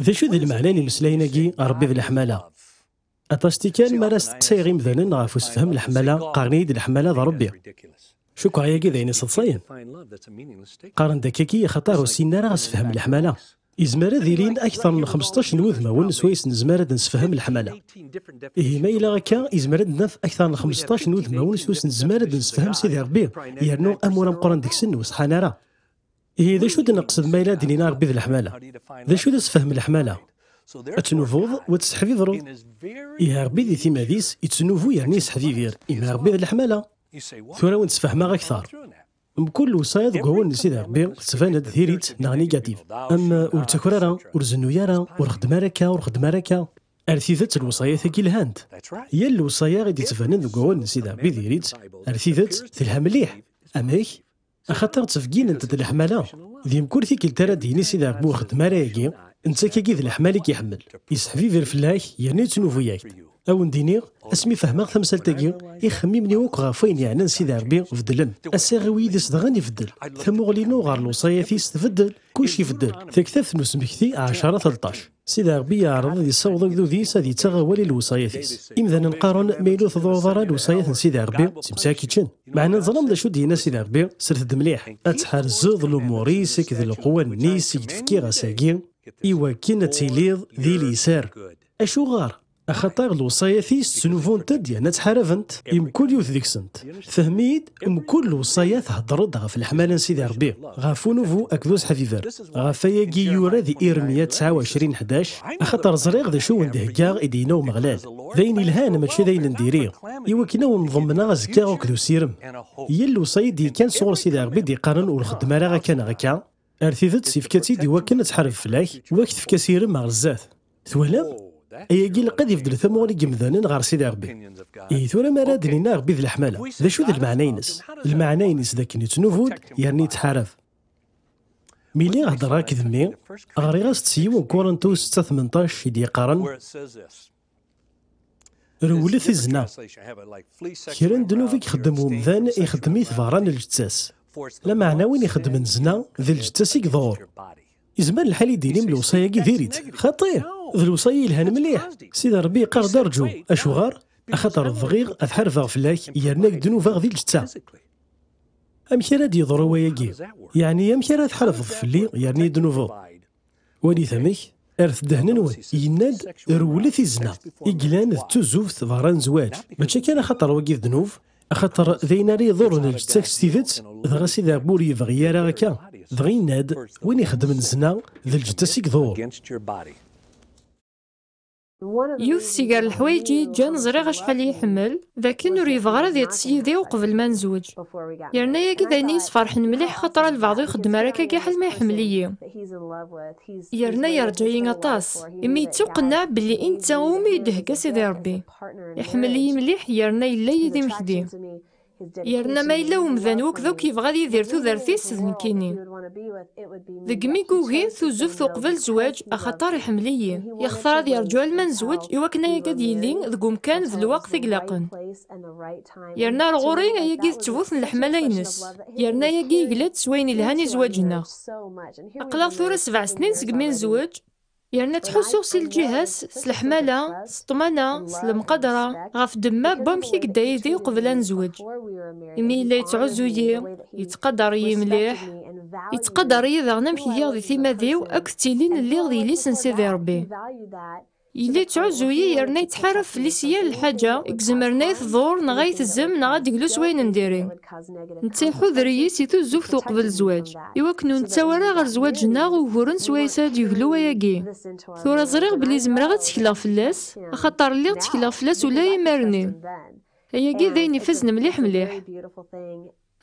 ذا شو ذي المعنى مسلايناكي ربي ذي الحمالة أطاستي كان ماراس تقصي غير مثلا غافوس فهم الحمالة قارنيد الحمالة ذا ربي شو كاياكي ذاين صدصين قارن داكاكي خطر السينارة غاس فهم الحمالة إزمارة ذيلين أكثر من 15 نوذمة ونسويس نزمارة نسفهم الحمالة إيه ما إلا غاكا إزمارة نف أكثر من 15 نوذمة ونسويس نزمارة نسفهم سيدي ربي يرنو أمورا مقرن ديك سن وصحانا راه إيه ذا شو نقصد ما إلا دينينا ربي ذي الحمالة ذا شو تفهم الحمالة أتنوفوض وتسحفيفرو إيه ربي ذي ثيماديس يتنوفو يعني يسحفيفير إيه ربي ذي الحمالة ثورا ونتفهمها أكثر بكل وصايد قهون سيدي ربي تفاند ثيريت نا نيجاتيف أما ورتكرارا ورزنويارا ورخدماركا ورخدماركا أرثيثت الوصايات كي الهاند هي الوصايا غادي تفاند قهون سيدي ربي ثيريت أرثيثت تلها مليح أماك أخاطر تفقين أنت الحمالة ذي مكل ثيك الترى ديني سيدي ربي وخدماراكي انت كي ذي الحمالي كيحمل يسحفي في الفلاح يعني تنوفياك او ندينيغ اسمي فهماغ ثمسالتاكي يخممني وك غافين يعني سيدي ربي فدلن الساغوي ذي صدغان يفدل ثموغلينو غار الوصاياتيس تفدل كلشي يفدل تكثث نسمكثي 10 13 سيدي ربي يعرض يصوض ذو ذيس هذه تغولي الوصاياتيس إمذا نقارن ميلو ضرورا الوصايات سيدي ربي تمساكيتشن معنا نظلم ذا شو دينا سيدي ربي سرت مليح اتحار الزوض الاموريسك ذي القوة النيس يدفكي غاساكي إوا كينا تيليض ذي ليسار أشو غار أخطار الوصايات سنوفون تد يعني تحارفنت كل يوث ديك سنت فهميد كل الوصايات هضرد غف الحمالة سيدي ربي غافو نوفو أكذوز حفيفر غافاياكي يورا ذي إيرميا 29 11 أخطر زريغ ذا شو ندهكاغ إدينا ومغلال ذاين الهان ماشي ذاين نديريغ إوا كينا ونضمنا غزكا وكذو سيرم هي الوصايا دي كان صور سيدي ربي دي قارن والخدمة راه كان غاكا أرثيثت سيفكاتي دي وكنا تحرف فلاك وكت في كثير مع الزاث ثوالم أياكي لقد يفضل ثموري جمذان غار سيدي ربي إيه ثورا ما راد لينا ربي ذي الحمالة ذا شو ذي المعنينس المعنينس ذاك نتنوفود يعني تحارف ميلي هضرا كذمي غاري غاس تسيو كورنتو 6 18 يدي قارن رولث الزنا كيران دنوفيك يخدمو مذان يخدمي ثفاران الجتاس لا معنى وين يخدم الزنا ذي الجتاس يكظهر يزمان الحال يديني من الوصايا كي ديريت خطير ذي الوصايا الهان مليح سيدي ربي قار درجو اشو غار اخاطر الضغيغ اثحرفا فلاك يرناك دنوفا غذي الجتا امشي راه يضرو وياكي يعني امشي راه تحرف فلي يرني دنوفو ولي ثمك ارث دهننون يناد رولث الزنا يقلان تزوف ثفران زواج ماشي كان خاطر وكيف ذنوف أخاطر ذيناري يضرن الجتاك ستيفت دغا سيدي بوري يبغي راه هكا دغا يناد وين يخدم الزنا ذا الجتاس يكظهر يوث سيجار الحوايجي جان زريغ شحال يحمل لكن ور يبغى راه يتصيدي وقبل ما نزوج يرنا ياكي دانيس فرحن مليح خاطر البعض يخدم راكا كاع حل ما يحمليه يرنا يرجع ينطاس امي يتوقنع بلي انت ومي يدهك سيدي ربي يحمليه مليح يرنا يلا يدي محدي يرنا ما إلا ومذان وكذوك يبغى يدير تودرتيس ذنكيني ذك ميكوغي ثوزف قبل زواج أخطار يحمليه يختار هذا يرجع لما نزوج إواكنا يقد يلين ذك مكان ذ الوقت يقلقن يرنا الغوري يقيد تفوث الحمالة ينس يرنا يقي يقلد سوين الهاني زواجنا أقلا ثورة 7 سنين سقمين زواج يرنا تحسو سي الجهاز سلحمالة سطمانة سلمقدرة غاف دما بامكي قدا يدي قبل نزوج إمي إلا يتعزوي يتقدر مليح يتقدر يذغنا مكيا ذي ثيماذيو أكتيلين اللي غدي ليسن سيدي ربي إلا تعزوي يرنا يتحرف ليسيا الحاجة إكزمرنا يثظور نغاية الزم نغاد يقلوس وين نديري نتاحو ذريي سيتو زوفتو قبل الزواج إواكنو نتاورا غير زواجنا وهورن سوايساد يقلو وياكي ثورا زريغ بلي زمرا غتكلا فلاس خاطر اللي غتكلا فلاس ولا يمارني هياكي ذاين يفزن مليح مليح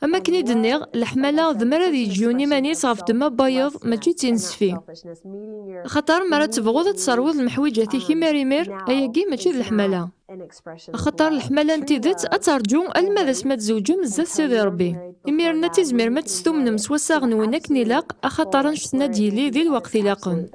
أما كني دنيغ الحمالة ذمرا ذي جيوني ماني صاف دما بايض ماشي تنسفي خاطر مرا تبغوض تصروض المحويجاتي كي ماريمير أياكي ماشي الحمالة خاطر الحمالة نتيذت أترجو الماذا سما تزوجو مزات سيدي ربي إميرنا تزمير ما تستومن مسوسا غنونا كنيلاق أخاطر نشتنا ديالي ذي الوقت لاقن